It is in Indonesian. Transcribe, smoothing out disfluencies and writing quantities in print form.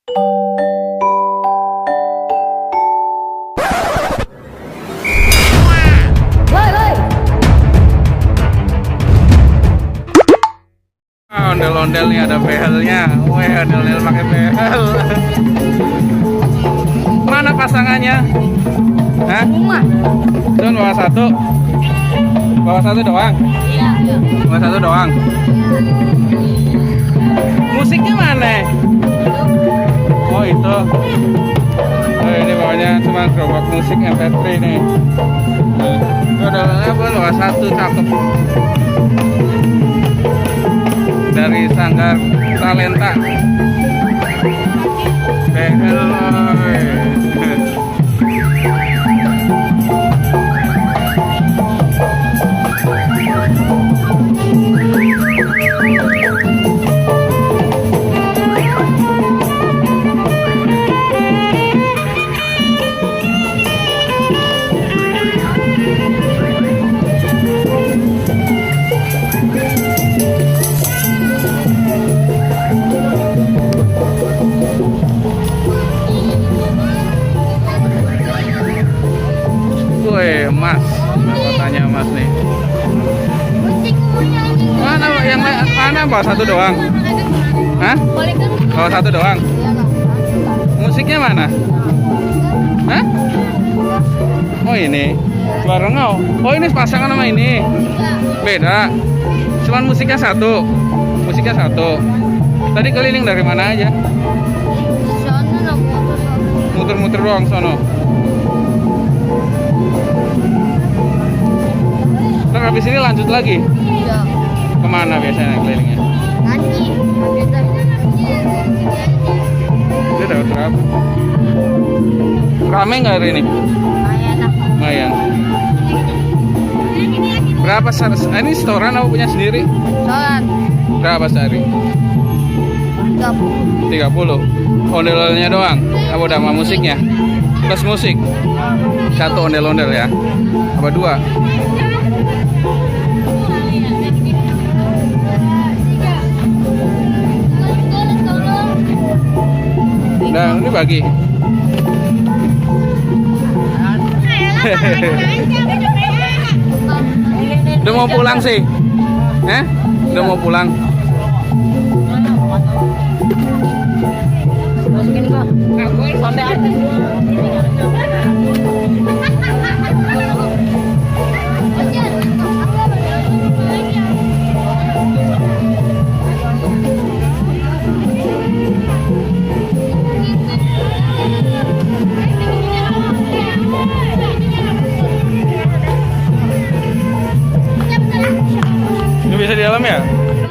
Ondel-ondel nih ada behelnya. Wih, ondel-ondel pakai behel. Mana pasangannya? Hah? Don bawa satu. Bawa satu doang. Iya. Bawa satu doang. Musiknya mana? Oh itu. Oh, ini bawahnya cuma gerobak musik MP3 nih. Udah bawa satu, cakep. Dari Sanggar Talenta. Behel. Woi, Mas, kotanya Mas nih. Mana yang mana bawa satu doang? Hah? Bawa satu doang. Musiknya mana? Hah? Oh ini bareng oh ini pasangan sama ini beda. Cuman musiknya satu. Musiknya satu. Tadi keliling dari mana aja? Muter-muter doang sono. Terus habis ini lanjut lagi? Iya. Kemana biasanya kelilingnya? Nanti. Dia dapat berapa? Rame nggak hari ini? Lumayan. Berapa ini setoran apa punya sendiri? Soal Berapa sehari? 30. 30. Ondel-ondelnya doang? Apa udah sama musiknya? Plus musik? Satu ondel-ondel ya? Apa dua? Nah, ini bagi. Udah mau pulang sih? Udah mau pulang? Sampai atas. Ini bisa di dalam ya?